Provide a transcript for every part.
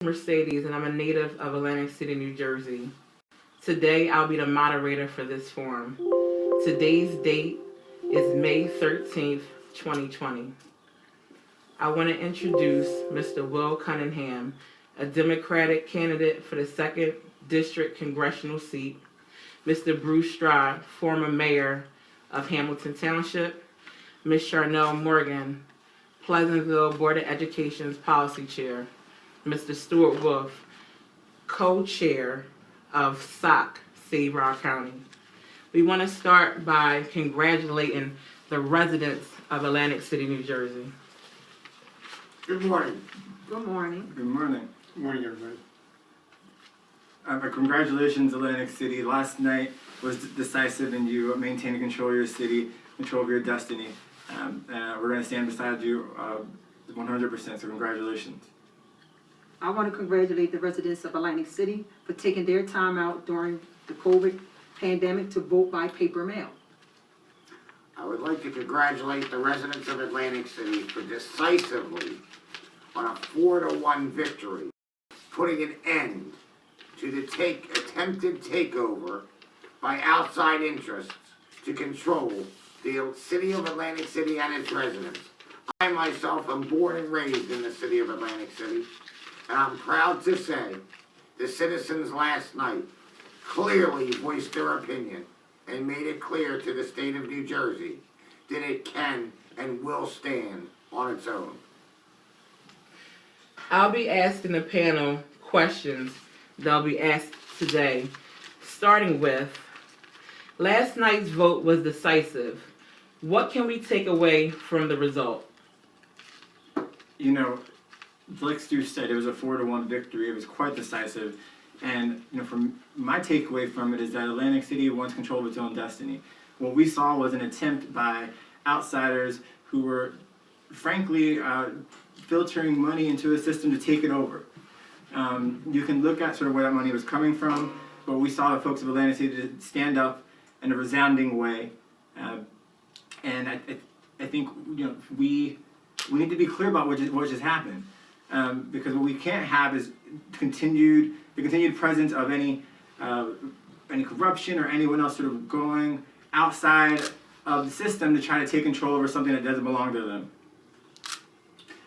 Mercedes, and I'm a native of Atlantic City, New Jersey. Today, I'll be the moderator for this forum. Today's date is May 13th, 2020. I want to introduce Mr. Will Cunningham, a Democratic candidate for the 2nd District Congressional seat, Mr. BruceStrigh, former mayor of Hamilton Township, Ms. Sharnell Morgan, Pleasantville Board of Education's policy chair, Mr. Stuart Wolf, co-chair of SOC, Save Our County. We want to start by congratulating the residents of Atlantic City, New Jersey. Good morning. Good morning. Good morning. Good morning, everybody. Congratulations, Atlantic City. Last night was decisive, and you maintained control of your city, control of your destiny. We're going to stand beside you 100%, so congratulations. I want to congratulate the residents of Atlantic City for taking their time out during the COVID pandemic to vote by paper mail. I would like to congratulate the residents of Atlantic City for decisively, on a 4-1 victory, putting an end to the attempted takeover by outside interests to control the city of Atlantic City and its residents. I myself am born and raised in the city of Atlantic City, and I'm proud to say the citizens last night clearly voiced their opinion and made it clear to the state of New Jersey that it can and will stand on its own. I'll be asking the panel questions that'll be asked today, starting with, last night's vote was decisive. What can we take away from the result? You know, like Stu said, it was a 4-1 victory. It was quite decisive. And, from my takeaway from it is that Atlantic City wants control of its own destiny. What we saw was an attempt by outsiders who were, frankly, filtering money into a system to take it over. You can look at sort of where that money was coming from, but we saw the folks of Atlantic City stand up in a resounding way. And I think we need to be clear about what just happened, because what we can't have is the continued presence of any corruption or anyone else sort of going outside of the system to try to take control over something that doesn't belong to them.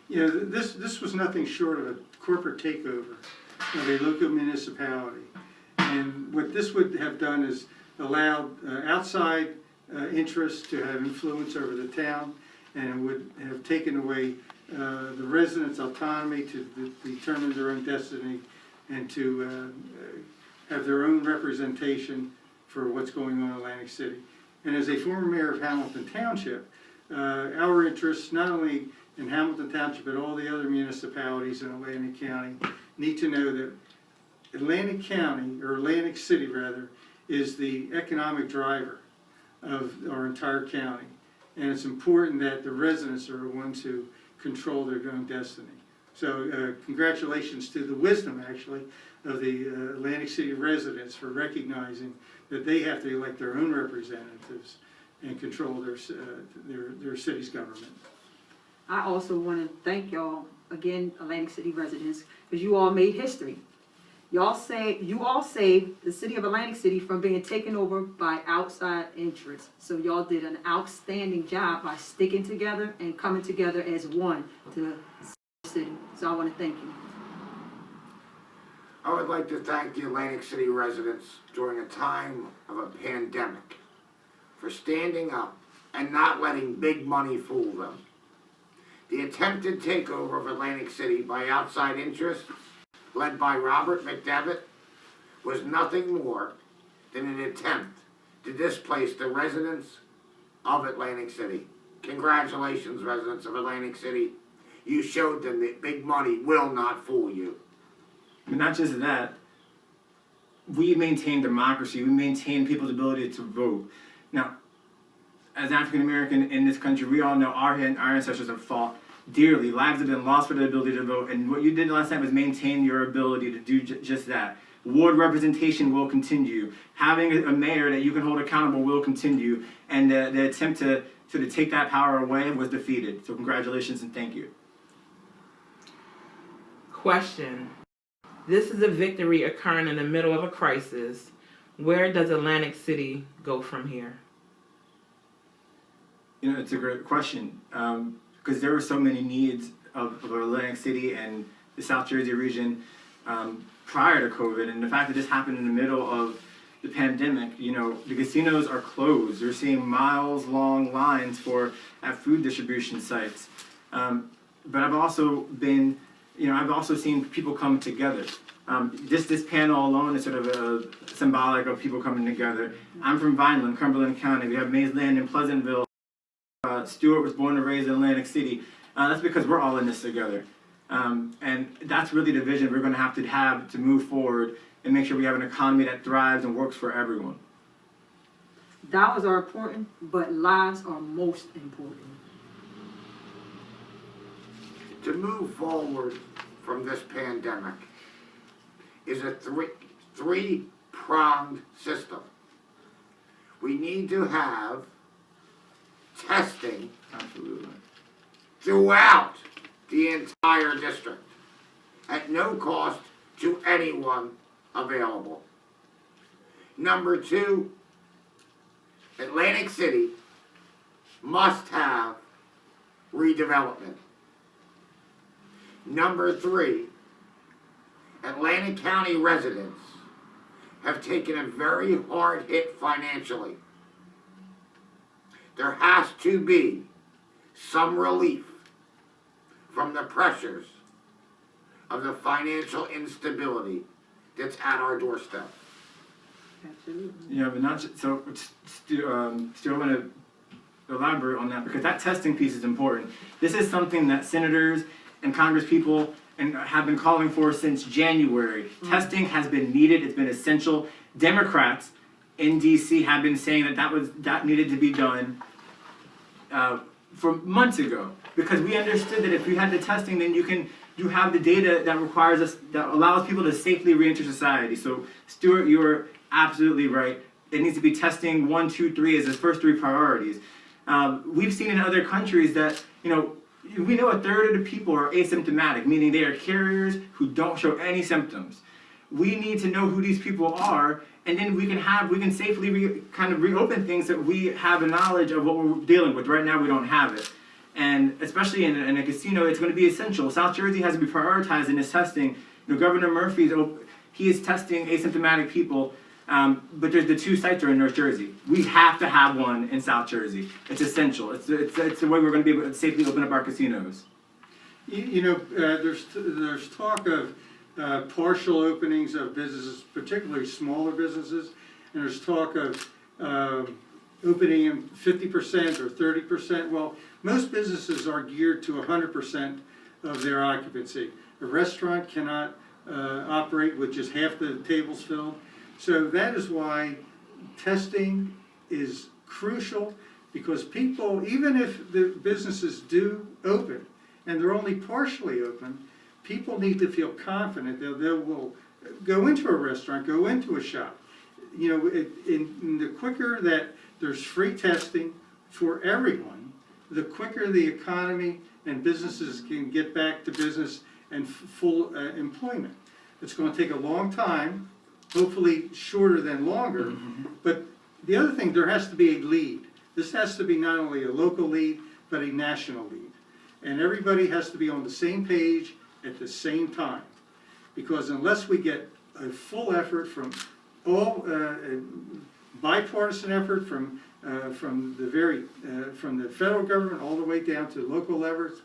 Yeah, this was nothing short of a corporate takeover of a local municipality. And what this would have done is allowed outside interests to have influence over the town, and it would have taken away the residents' autonomy to determine their own destiny and to have their own representation for what's going on in Atlantic City. And as a former mayor of Hamilton Township, our interests, not only in Hamilton Township but all the other municipalities in Atlantic County, need to know that Atlantic County, or Atlantic City rather, is the economic driver of our entire county. And it's important that the residents are the ones who control their own destiny. So congratulations to the wisdom, actually, of the Atlantic City residents for recognizing that they have to elect their own representatives and control their city's government. I also want to thank y'all again, Atlantic City residents, because you all made history. You all saved the city of Atlantic City from being taken over by outside interests. So y'all did an outstanding job by sticking together and coming together as one to save the city. So I want to thank you. I would like to thank the Atlantic City residents during a time of a pandemic for standing up and not letting big money fool them. The attempted takeover of Atlantic City by outside interests, led by Robert McDevitt, was nothing more than an attempt to displace the residents of Atlantic City. Congratulations, residents of Atlantic City. You showed them that big money will not fool you. But not just that, we maintain democracy. We maintain people's ability to vote. Now, as African American in this country, we all know our ancestors have fought dearly. Lives have been lost for their ability to vote, and what you did last time was maintain your ability to do just that. Ward representation will continue. Having a mayor that you can hold accountable will continue, and the attempt to take that power away was defeated. So congratulations and thank you. Question: This is a victory occurring in the middle of a crisis. Where does Atlantic City go from here? You know, it's a great question, because there were so many needs of Atlantic City and the South Jersey region prior to COVID, and the fact that this happened in the middle of the pandemic. You know, the casinos are closed. You're seeing miles-long lines at food distribution sites. But I've also been, I've also seen people come together. This panel alone is sort of symbolic of people coming together. I'm from Vineland, Cumberland County. We have Mays Land in Pleasantville. Stuart was born and raised in Atlantic City. That's because we're all in this together. And that's really the vision we're going to have to move forward and make sure we have an economy that thrives and works for everyone. Dollars are important, but lives are most important. To move forward from this pandemic is a three-pronged system. We need to have testing Absolutely. throughout the entire district at no cost to anyone available. Number two, Atlantic City must have redevelopment. Number three, Atlantic County residents have taken a very hard hit financially. There has to be some relief from the pressures of the financial instability that's at our doorstep. Absolutely. Yeah, but not just, so. Still want to elaborate on that because that testing piece is important. This is something that senators and congresspeople have been calling for since January. Mm-hmm. Testing has been needed. It's been essential. Democrats in D.C. have been saying that needed to be done for months ago because we understood that if you had the testing, then you have the data that allows people to safely reenter society. So, Stuart, you're absolutely right. It needs to be testing 1, 2, 3 as the first 3 priorities. We've seen in other countries that, we know a third of the people are asymptomatic, meaning they are carriers who don't show any symptoms. We need to know who these people are, and then we can safely reopen things that we have a knowledge of what we're dealing with. Right now, we don't have it. And especially in a casino, it's going to be essential. South Jersey has to be prioritized in this testing. Governor Murphy is testing asymptomatic people, but there's the 2 sites are in North Jersey. We have to have one in South Jersey. It's essential. It's the way we're going to be able to safely open up our casinos. There's talk of partial openings of businesses, particularly smaller businesses, and there's talk of opening in 50% or 30%. Well, most businesses are geared to 100% of their occupancy. A restaurant cannot operate with just half the tables filled. So that is why testing is crucial, because people, even if the businesses do open and they're only partially open, people need to feel confident that they will go into a restaurant, go into a shop. In the quicker that there's free testing for everyone, the quicker the economy and businesses can get back to business and full employment. It's going to take a long time, hopefully shorter than longer, but the other thing, there has to be a lead. This has to be not only a local lead, but a national lead. And everybody has to be on the same page at the same time. Because unless we get a full effort from all, bipartisan effort from the federal government all the way down to local levels,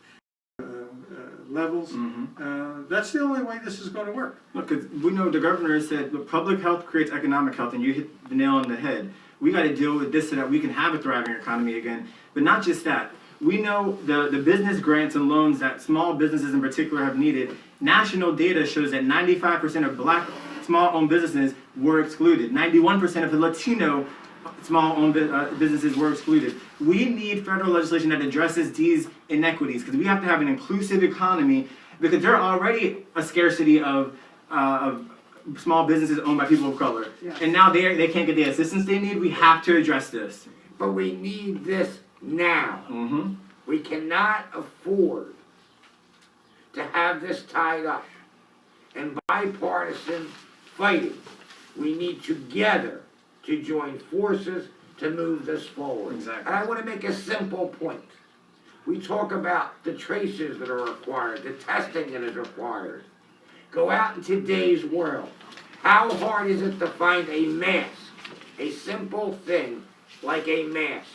that's the only way this is going to work. Look, because we know the governor said, look, public health creates economic health, and you hit the nail on the head. We got to deal with this so that we can have a thriving economy again. But not just that. We know the business grants and loans that small businesses in particular have needed. National data shows that 95% of Black small-owned businesses were excluded. 91% of the Latino small-owned businesses were excluded. We need federal legislation that addresses these inequities because we have to have an inclusive economy because there are already a scarcity of small businesses owned by people of color. Yes. And now they can't get the assistance they need. We have to address this. But we need this now. We cannot afford to have this tied up and bipartisan fighting. We need together to join forces to move this forward. Exactly. And I want to make a simple point. We talk about the traces that are required, the testing that is required. Go out in today's world. How hard is it to find a mask? A simple thing like a mask.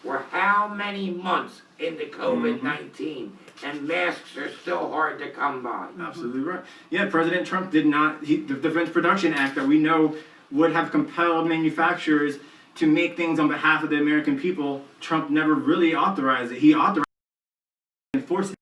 We're how many months into COVID-19 and masks are still hard to come by. Absolutely right. Yeah, President Trump did not, the Defense Production Act that we know would have compelled manufacturers to make things on behalf of the American people, Trump never really authorized it. He authorized it and enforced it.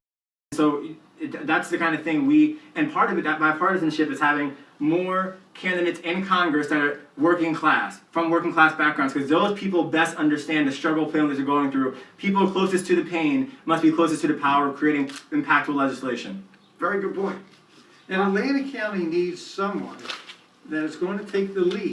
So that's the kind of thing and part of it, that bipartisanship is having more candidates in Congress that are working class, from working class backgrounds, because those people best understand the struggle families are going through. People closest to the pain must be closest to the power of creating impactful legislation. Very good point. And Atlantic County needs someone that is going to take the lead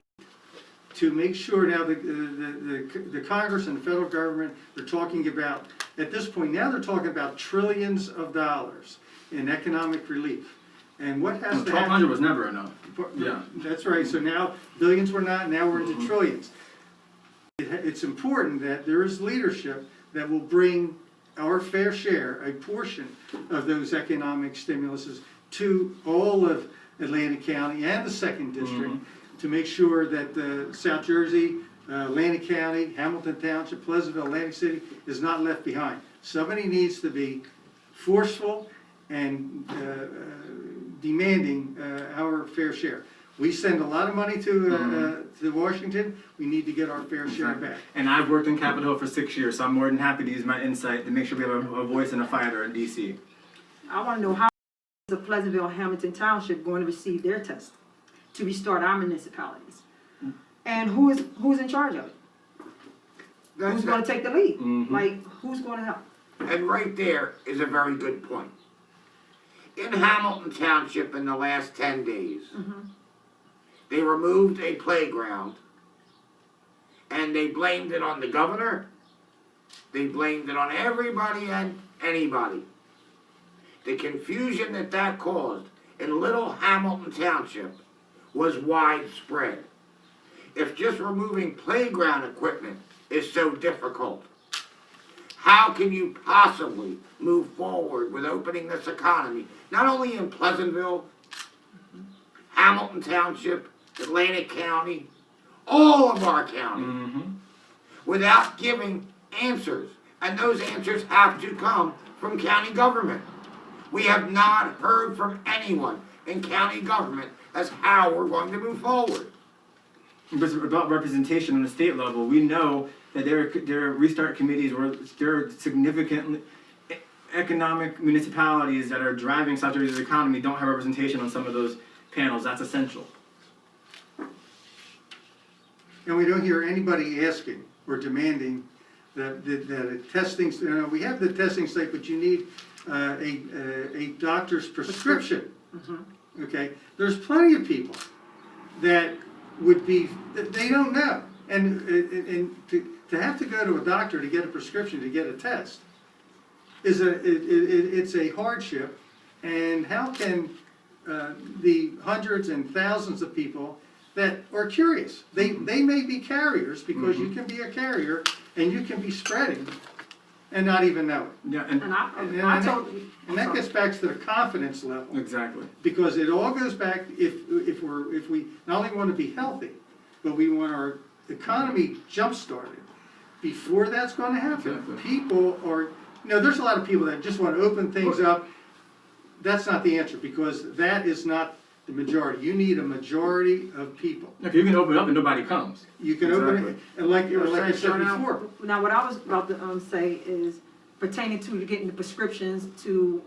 to make sure now the Congress and the federal government are talking about, at this point now they're talking about trillions of dollars in economic relief. And what has to 1,200 happen? was never enough. Yeah. That's right, so now billions were not, now we're into trillions. It's important that there is leadership that will bring our fair share, a portion of those economic stimuluses to all of Atlantic County and the second district to make sure that South Jersey, Atlantic County, Hamilton Township, Pleasantville, Atlantic City is not left behind. Somebody needs to be forceful and demanding our fair share. We send a lot of money to Washington. We need to get our fair share back. And I've worked in Capitol Hill for 6 years, so I'm more than happy to use my insight to make sure we have a voice and a fighter in DC. I want to know how is the Pleasantville and Hamilton Township going to receive their test to restart our municipalities? And who's in charge of it? Who's going to take the lead? Like, who's going to help? And right there is a very good point. In Hamilton Township in the last 10 days, they removed a playground and they blamed it on the governor. They blamed it on everybody and anybody. The confusion that caused in Little Hamilton Township was widespread. If just removing playground equipment is so difficult, how can you possibly move forward with opening this economy, not only in Pleasantville, Hamilton Township, Atlantic County, all of our county, without giving answers? And those answers have to come from county government. We have not heard from anyone in county government as how we're going to move forward. But about representation on the state level, we know that there are restart committees where there are significant economic municipalities that are driving South Jersey's economy don't have representation on some of those panels. That's essential. And we don't hear anybody asking or demanding that a testing, we have the testing site, but you need a doctor's prescription. Okay, there's plenty of people that would be, they don't know. And to have to go to a doctor to get a prescription, to get a test, it's a hardship. And how can the hundreds and thousands of people that are curious, they may be carriers, because you can be a carrier and you can be spreading and not even know it. Yeah, And I told you. And that gets back to the confidence level. exactly. Because it all goes back, if we not only want to be healthy, but we want our economy jump-started. Before that's going to happen, Exactly. people are, there's a lot of people that just want to open things up. That's not the answer, because that is not the majority. You need a majority of people. If you can open it up and nobody comes. You can open Exactly. it, and like I said Sharnell? before, Now, what I was about to say is pertaining to getting the prescriptions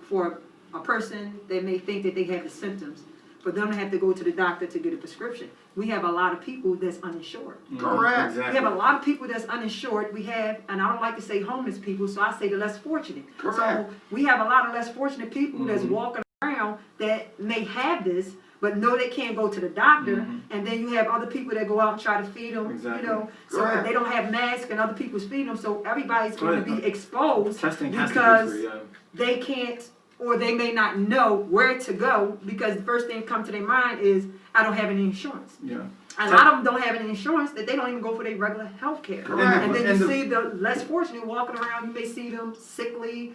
for a person that may think that they have the symptoms, for them to have to go to the doctor to get a prescription. We have a lot of people that's uninsured. Correct. We Exactly. have a lot of people that's uninsured. We have, and I don't like to say homeless people, so I say the less fortunate. Correct. So we have a lot of less fortunate people that's walking around that may have this, but know they can't go to the doctor. And then you have other people that go out and try to feed them, Exactly. So Correct. they don't have masks and other people's feeding them. So everybody's going to be exposed Testing has to be because free, yeah. they can't or they may not know where to go because the first thing that comes to their mind is, I don't have any insurance. Yeah. A lot of them don't have any insurance that they don't even go for their regular health care. Correct. And then you see the less fortunate walking around, you may see them sickly,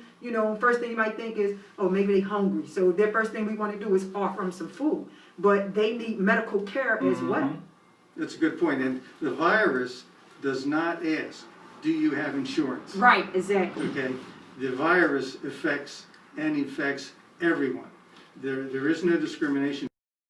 first thing you might think is, oh, maybe they're hungry. So their first thing we want to do is offer them some food. But they need medical care as well. That's a good point, and the virus does not ask, do you have insurance? Right, exactly. Okay, the virus affects and infects everyone. There is no discrimination.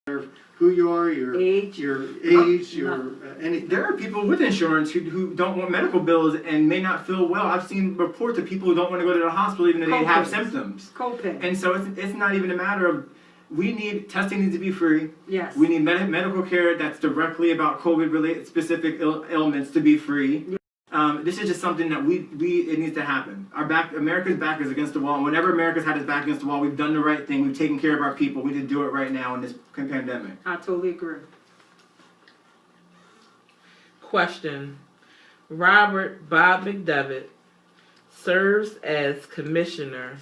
Who you are, your Age. anything. There are people with insurance who don't want medical bills and may not feel well. I've seen reports of people who don't want to go to the hospital even though they have symptoms. Copay. And so it's not even a matter of, testing needs to be free. Yes. We need medical care that's directly about COVID-related specific ailments to be free. This is just something that it needs to happen. America's back is against the wall. And whenever America's had its back against the wall, we've done the right thing. We've taken care of our people. We need to do it right now in this pandemic. I totally agree. Question. Robert Bob McDevitt serves as commissioner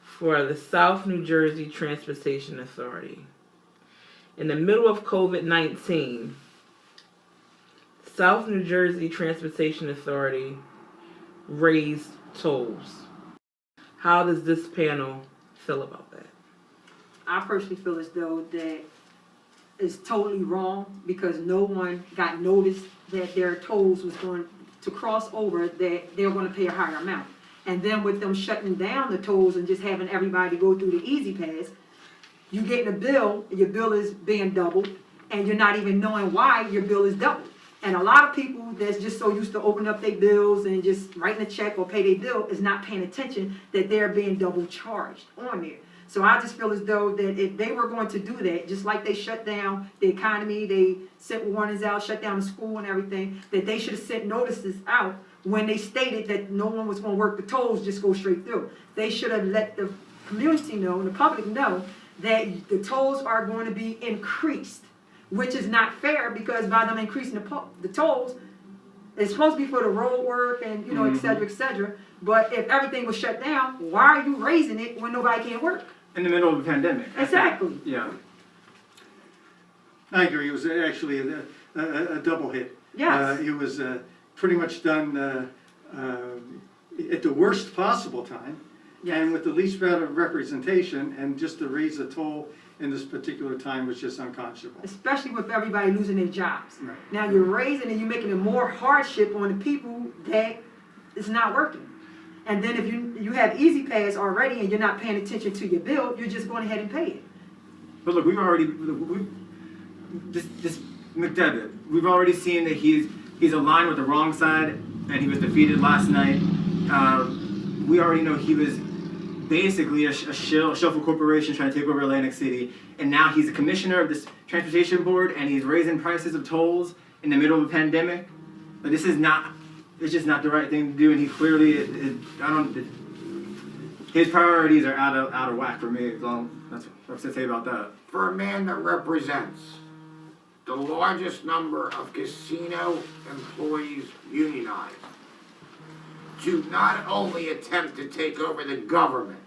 for the South New Jersey Transportation Authority. In the middle of COVID-19, South New Jersey Transportation Authority raised tolls. How does this panel feel about that? I personally feel as though that is totally wrong because no one got notice that their tolls was going to cross over, that they're going to pay a higher amount. And then with them shutting down the tolls and just having everybody go through the easy pass, you getting a bill, your bill is being doubled, and you're not even knowing why your bill is doubled. And a lot of people that's just so used to opening up their bills and just writing a check or pay their bill is not paying attention that they're being double charged on there. So I just feel as though that if they were going to do that, just like they shut down the economy, they sent warnings out, shut down the school and everything, that they should have sent notices out when they stated that no one was going to work the tolls, just go straight through. They should have let the community know and the public know that the tolls are going to be increased, which is not fair because by them increasing the tolls, it's supposed to be for the road work and, et cetera, et cetera. But if everything was shut down, why are you raising it when nobody can work? In the middle of a pandemic. Exactly. Yeah. I agree, it was actually a double hit. Yes. It was pretty much done at the worst possible time, and with the least amount of representation, and just to raise the toll in this particular time was just unconscionable. Especially with everybody losing their jobs. Right. Now you're raising and you're making it more hardship on the people that is not working. And then if you have Easy Pass already and you're not paying attention to your bill, you're just going ahead and pay it. But look, this McDevitt, we've already seen that he's aligned with the wrong side and he was defeated last night. We already know he was basically a shuffle corporation trying to take over Atlantic City, and now he's a commissioner of this transportation board and he's raising prices of tolls in the middle of a pandemic. But it's just not the right thing to do, and he clearly, his priorities are out of whack for me. That's what to say about that. For a man that represents the largest number of casino employees unionized, to not only attempt to take over the government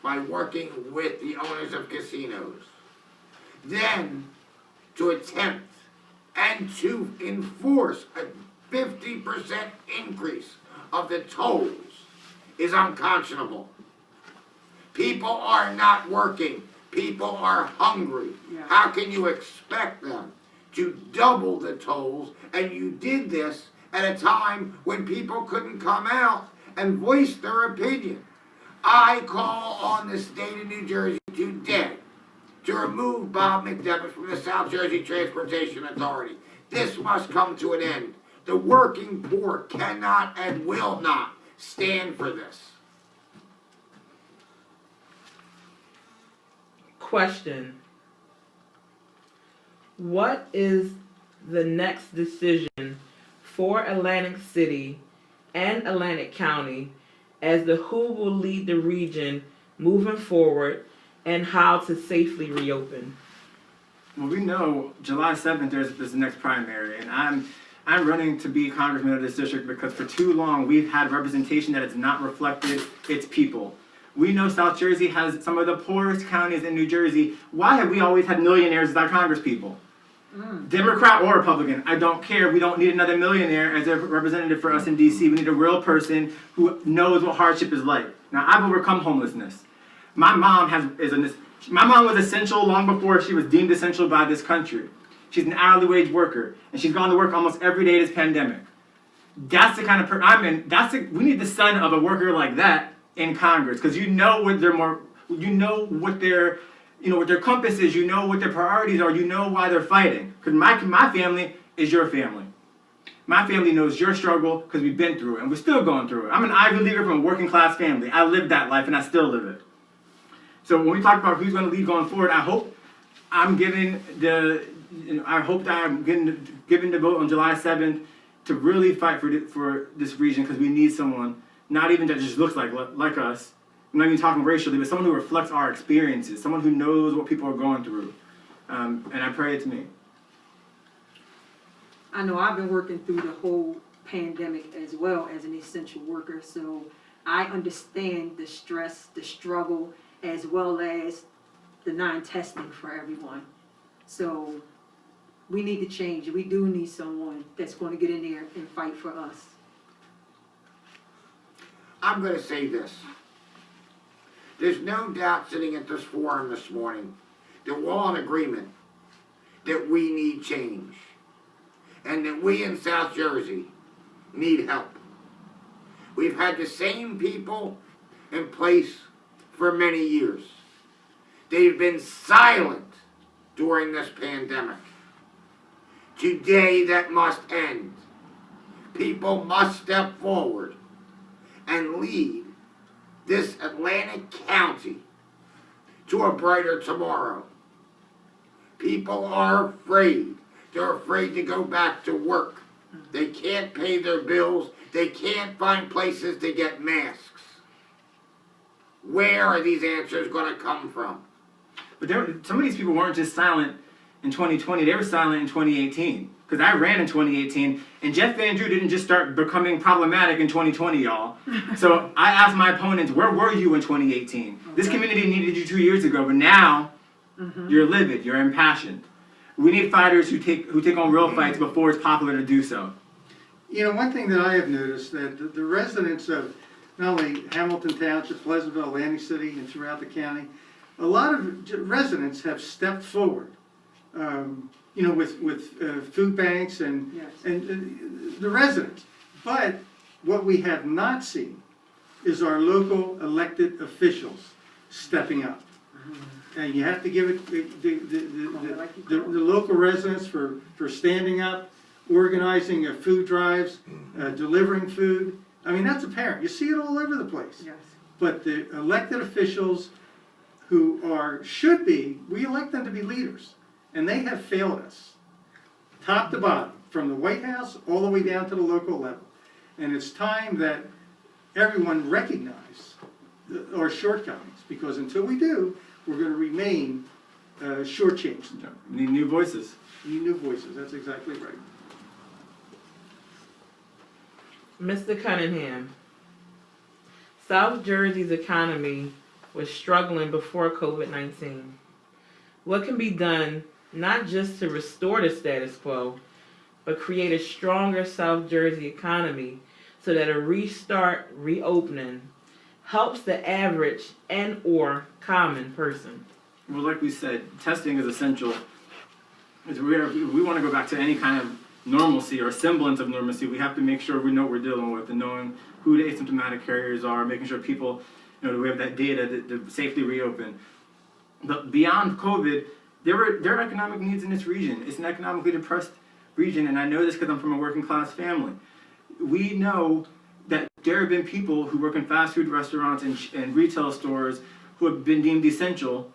by working with the owners of casinos, then to attempt and to enforce a 50% increase of the tolls is unconscionable. People are not working. People are hungry. Yeah. How can you expect them to double the tolls? And you did this at a time when people couldn't come out and voice their opinion. I call on the state of New Jersey today to remove Bob McDevitt from the South Jersey Transportation Authority. This must come to an end. The working poor cannot and will not stand for this. Question. What is the next decision for Atlantic City and Atlantic County as to who will lead the region moving forward and how to safely reopen? Well, we know July 7th there's the next primary, and I'm running to be congressman of this district because for too long we've had representation that it's not reflected its people. We know South Jersey has some of the poorest counties in New Jersey. Why have we always had millionaires as our congresspeople? Democrat or Republican, I don't care. We don't need another millionaire as a representative for us in DC. We need a real person who knows what hardship is like. Now, I've overcome homelessness. My mom was essential long before she was deemed essential by this country. She's an hourly wage worker, and she's gone to work almost every day this pandemic. That's the kind of person I'm in. We need the son of a worker like that in Congress, because you know what their compass is, you know what their priorities are, you know why they're fighting. Because my family is your family. My family knows your struggle because we've been through it, and we're still going through it. I'm an Ivy Leaguer from a working class family. I lived that life, and I still live it. So when we talk about who's going to lead going forward, I hope I'm given the vote on July 7th to really fight for this region, because we need someone, not even that just looks like us. I'm not even talking racially, but someone who reflects our experiences, someone who knows what people are going through. And I pray it's me. I know I've been working through the whole pandemic as well as an essential worker, so I understand the stress, the struggle, as well as the non-testing for everyone. So we need to change. We do need someone that's going to get in there and fight for us. I'm going to say this. There's no doubt sitting at this forum this morning that we're all in agreement that we need change and that we in South Jersey need help. We've had the same people in place for many years. They've been silent during this pandemic. Today that must end. People must step forward and lead this Atlantic County to a brighter tomorrow. People are afraid. They're afraid to go back to work. They can't pay their bills. They can't find places to get masks. Where are these answers going to come from? But some of these people weren't just silent in 2020, they were silent in 2018. Because I ran in 2018, and Jeff Van Drew didn't just start becoming problematic in 2020, y'all. So I asked my opponents, where were you in 2018? Okay. This community needed you 2 years ago, but now you're livid, you're impassioned. We need fighters who take on real fights before it's popular to do so. You know, one thing that I have noticed, that the residents of not only Hamilton Township, Pleasantville, Atlantic City, and throughout the county, a lot of residents have stepped forward. You know, with food banks and the residents. But what we have not seen is our local elected officials stepping up. And you have to give it the local residents for standing up, organizing food drives, delivering food. I mean, that's apparent. You see it all over the place. Yes. But the elected officials who should be, we elect them to be leaders. And they have failed us, top to bottom, from the White House all the way down to the local level. And it's time that everyone recognize our shortcomings, because until we do, we're going to remain shortchanged. We need new voices. We need new voices, that's exactly right. Mr. Cunningham, South Jersey's economy was struggling before COVID-19. What can be done not just to restore the status quo, but create a stronger South Jersey economy so that a reopening helps the average and or common person? Well, like we said, testing is essential. If we want to go back to any kind of normalcy or semblance of normalcy, we have to make sure we know what we're dealing with, and knowing who the asymptomatic carriers are, making sure people, we have that data to safely reopen. But beyond COVID, there are economic needs in this region. It's an economically depressed region, and I know this because I'm from a working class family. We know that there have been people who work in fast food restaurants and retail stores who have been deemed essential,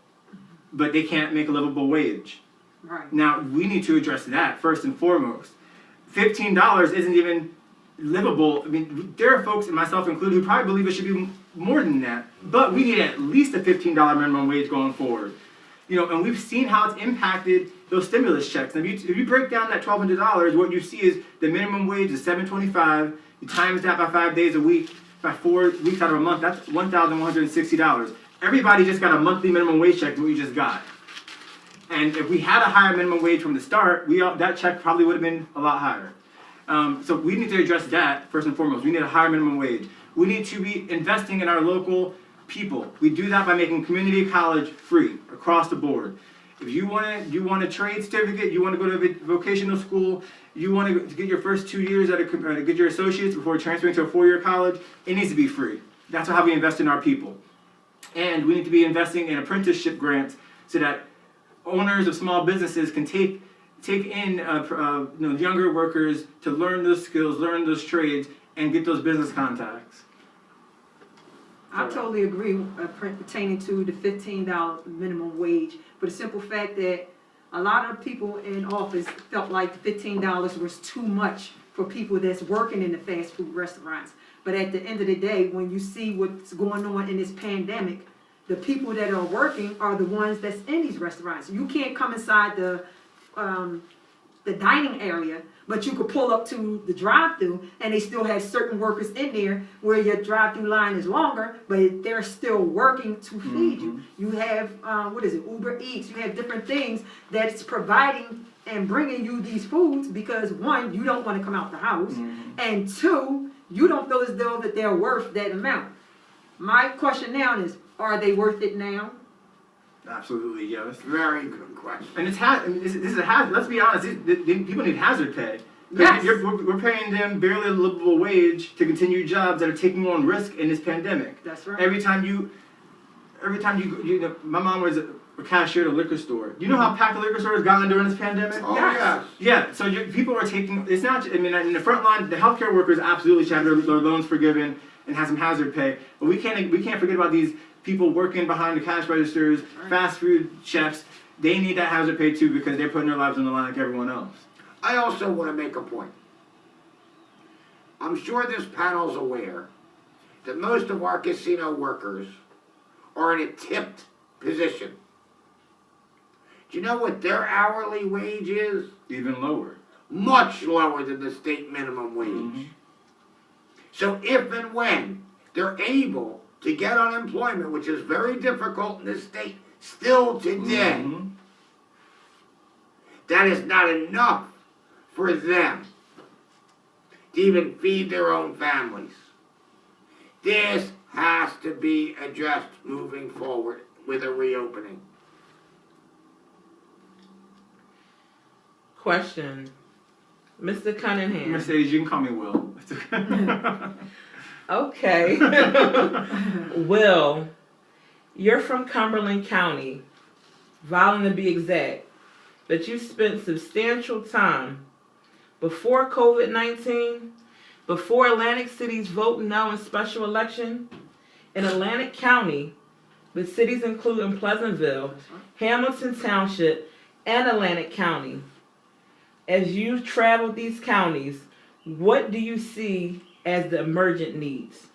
but they can't make a livable wage. Right. Now, we need to address that first and foremost. $15 isn't even livable. I mean, there are folks, and myself included, who probably believe it should be more than that, but we need at least a $15 minimum wage going forward. And we've seen how it's impacted those stimulus checks. And if you break down that $1,200, what you see is the minimum wage is $7.25. You times that by 5 days a week, by 4 weeks out of a month, that's $1,160. Everybody just got a monthly minimum wage check, what we just got. And if we had a higher minimum wage from the start, that check probably would have been a lot higher. So we need to address that first and foremost. We need a higher minimum wage. We need to be investing in our local people. We do that by making community college free across the board. If you want a trade certificate, you want to go to a vocational school, you want to get your first 2 years get your associates before transferring to a 4-year college, it needs to be free. That's how we invest in our people. And we need to be investing in apprenticeship grants so that owners of small businesses can take in younger workers to learn those skills, learn those trades, and get those business contacts. I totally agree pertaining to the $15 minimum wage, for the simple fact that a lot of people in office felt like the $15 was too much for people that's working in the fast food restaurants. But at the end of the day, when you see what's going on in this pandemic, the people that are working are the ones that's in these restaurants. You can't come inside the dining area, but you could pull up to the drive-thru, and they still have certain workers in there where your drive-thru line is longer, but they're still working to feed you. You have Uber Eats. You have different things that's providing and bringing you these foods because, one, you don't want to come out the house, and two, you don't feel as though that they're worth that amount. My question now is, are they worth it now? Absolutely, yes. Very good question. And this is a hazard. Let's be honest. People need hazard pay. Yes. We're paying them barely a livable wage to continue jobs that are taking on risk in this pandemic. That's right. Every time you my mom was a cashier at a liquor store. Do you know how packed the liquor store has gotten during this pandemic? Oh, yes. Yeah. So people are taking. It's not. I mean, in the front line, the healthcare workers absolutely should have their loans forgiven and have some hazard pay. But we can't forget about these people working behind the cash registers, fast food chefs. They need that hazard pay too because they're putting their lives on the line like everyone else. I also want to make a point. I'm sure this panel's aware that most of our casino workers are in a tipped position. Do you know what their hourly wage is? Even lower. Much lower than the state minimum wage. So if and when they're able to get unemployment, which is very difficult in this state still today, that is not enough for them to even feed their own families. This has to be addressed moving forward with a reopening. Question. Mr. Cunningham. Mercedes, you can call me Will. Okay. Will, you're from Cumberland County, Violin to be exact, but you spent substantial time before COVID-19, before Atlantic City's vote no in special election, in Atlantic County, with cities including Pleasantville, Hamilton Township, and Atlantic County. As you've traveled these counties, what do you see as the emergent needs?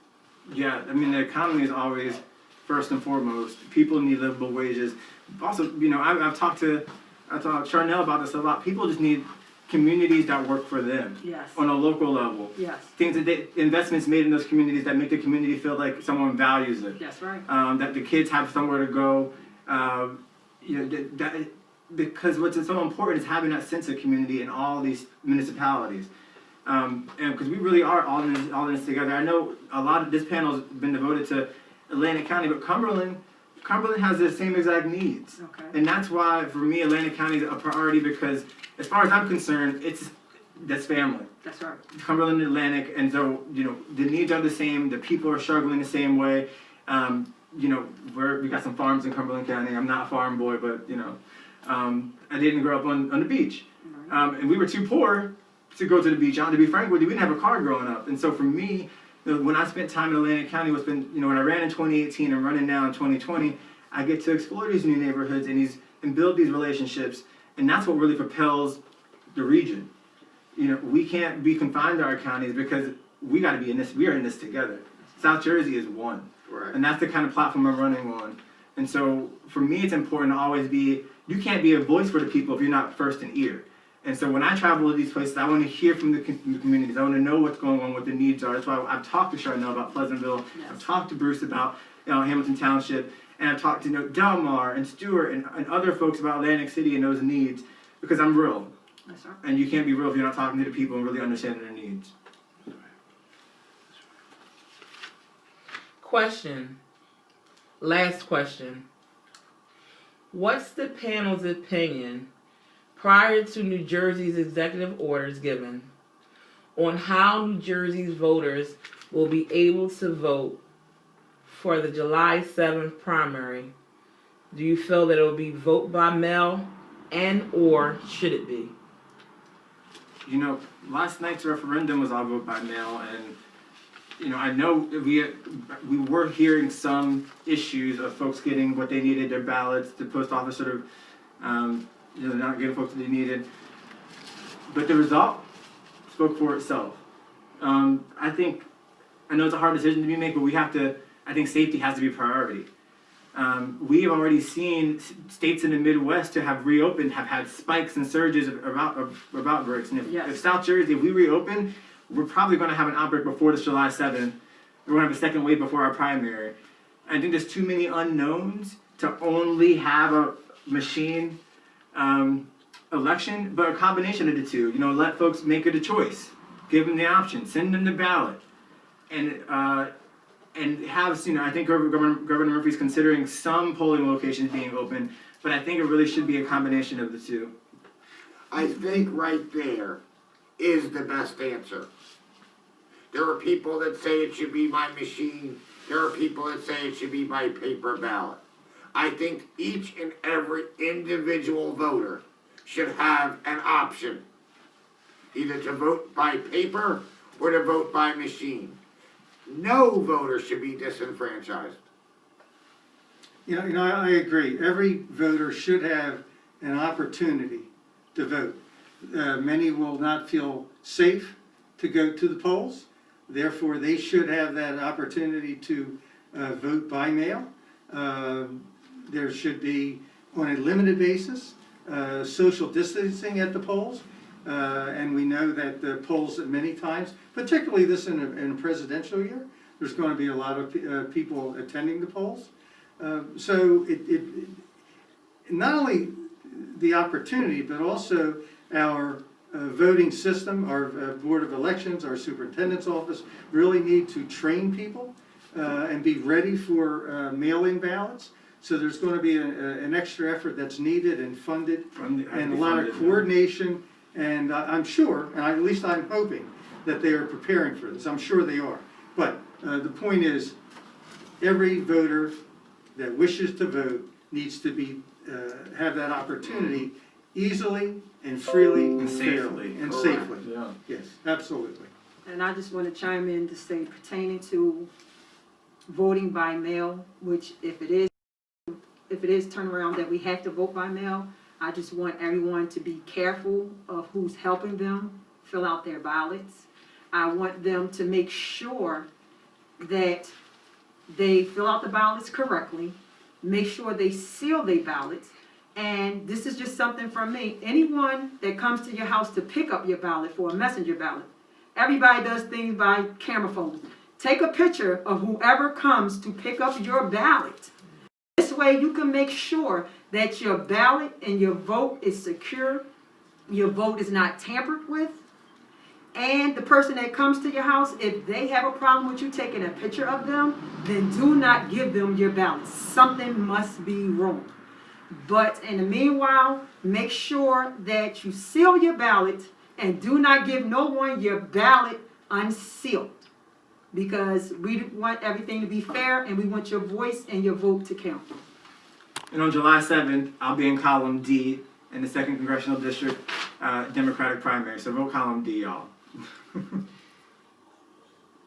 Yeah, I mean, the economy is always first and foremost. People need livable wages. Also, I've talked to Sharnell about this a lot. People just need communities that work for them. Yes. On a local level. Yes. Investments made in those communities that make the community feel like someone values it. That's right. That the kids have somewhere to go. Because what's so important is having that sense of community in all these municipalities. And because we really are all in this together. I know a lot of this panel has been devoted to Atlantic County, but Cumberland has the same exact needs. Okay. And that's why, for me, Atlantic County is a priority because, as far as I'm concerned, that's family. That's right. Cumberland and Atlantic, and so, the needs are the same, the people are struggling the same way. We got some farms in Cumberland County. I'm not a farm boy, but, I didn't grow up on the beach. And we were too poor to go to the beach. To be frank with you, we didn't have a car growing up. And so for me, when I spent time in Atlantic County, when I ran in 2018 and running now in 2020, I get to explore these new neighborhoods and build these relationships. And that's what really propels the region. We can't be confined to our counties because we got to be in this. We are in this together. South Jersey is one. Right. And that's the kind of platform I'm running on. And so for me, it's important to always you can't be a voice for the people if you're not first an ear. And so when I travel to these places, I want to hear from the communities. I want to know what's going on, what the needs are. That's why I've talked to Sharnell about Pleasantville. Yes. I've talked to Bruce about Hamilton Township. And I've talked to Delmar and Stuart and other folks about Atlantic City and those needs, because I'm real. Yes, sir. And you can't be real if you're not talking to the people and really understanding their needs. Question. Last question. What's the panel's opinion prior to New Jersey's executive orders given on how New Jersey's voters will be able to vote for the July 7th primary? Do you feel that it will be vote by mail, and or should it be? You know, last night's referendum was all vote by mail, and I know we were hearing some issues of folks getting what they needed, their ballots, the post office sort of, not getting folks what they needed. But the result spoke for itself. I know it's a hard decision to be made, but I think safety has to be a priority. We have already seen states in the Midwest to have reopened, have had spikes and surges of outbreaks. And if South Jersey, if we reopen, we're probably going to have an outbreak before this July 7th. We're going to have a second wave before our primary. I think there's too many unknowns to only have a machine election, but a combination of the two. Let folks make it a choice. Give them the option. Send them the ballot. And have, I think Governor Murphy's considering some polling locations being open, but I think it really should be a combination of the two. I think right there is the best answer. There are people that say it should be by machine. There are people that say it should be by paper ballot. I think each and every individual voter should have an option, either to vote by paper or to vote by machine. No voter should be disenfranchised. I agree. Every voter should have an opportunity to vote. Many will not feel safe to go to the polls. Therefore, they should have that opportunity to vote by mail. There should be, on a limited basis, social distancing at the polls. And we know that the polls many times, particularly this in a presidential year, there's going to be a lot of people attending the polls. So it not only the opportunity, but also our voting system, our Board of Elections, our Superintendent's Office really need to train people and be ready for mail-in ballots. So there's going to be an extra effort that's needed and funded, and a lot of coordination. And I'm sure, and at least I'm hoping, that they are preparing for this. I'm sure they are. But the point is, every voter that wishes to vote needs to have that opportunity easily and freely and fairly and safely. Yeah. Yes, absolutely. And I just want to chime in to say, pertaining to voting by mail, which if it is turnaround that we have to vote by mail, I just want everyone to be careful of who's helping them fill out their ballots. I want them to make sure that they fill out the ballots correctly, make sure they seal their ballots. And this is just something from me. Anyone that comes to your house to pick up your ballot for a messenger ballot, everybody does things by camera phone. Take a picture of whoever comes to pick up your ballot. This way you can make sure that your ballot and your vote is secure, your vote is not tampered with, and the person that comes to your house, if they have a problem with you taking a picture of them, then do not give them your ballot. Something must be wrong. But in the meanwhile, make sure that you seal your ballot and do not give no one your ballot unsealed, because we want everything to be fair and we want your voice and your vote to count. And on July 7th, I'll be in column D in the 2nd Congressional District Democratic primary. So vote column D, y'all.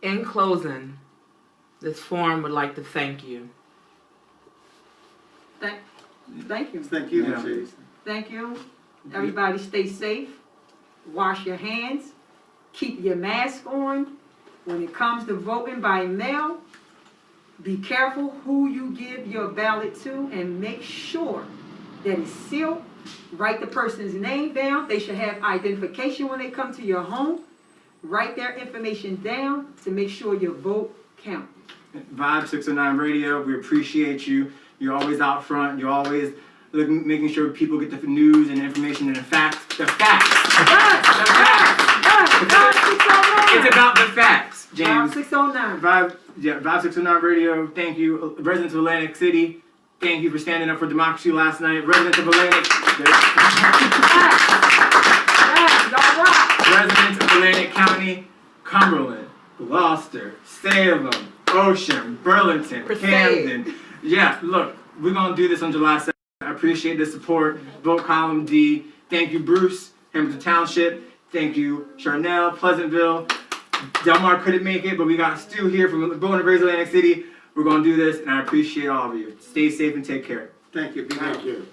In closing, this forum would like to thank you. Thank you. Thank you, Yeah. Mercedes. Thank you. Everybody stay safe. Wash your hands. Keep your mask on. When it comes to voting by mail, be careful who you give your ballot to, and make sure that is sealed. Write the person's name down. They should have identification when they come to your home. Write their information down to make sure your vote counts. Vibe 609 Radio, we appreciate you. You're always out front. You're always making sure people get the news and information and the facts. The facts. The facts. It's about the facts, James. Vibe 609. Vibe 609 Radio, thank you. Residents of Atlantic City, thank you for standing up for democracy last night. Residents of Atlantic Residents of Atlantic County, Cumberland, Gloucester, Salem, Ocean, Burlington, Camden. Yeah, look, we're going to do this on July 7th. I appreciate the support. Vote column D. Thank you, Bruce, Hamilton Township. Thank you, Sharnell, Pleasantville. Delmar couldn't make it, but we got Stu here from Born and Raised Atlantic City. We're going to do this, and I appreciate all of you. Stay safe and take care. Thank you. Be Thank well. you.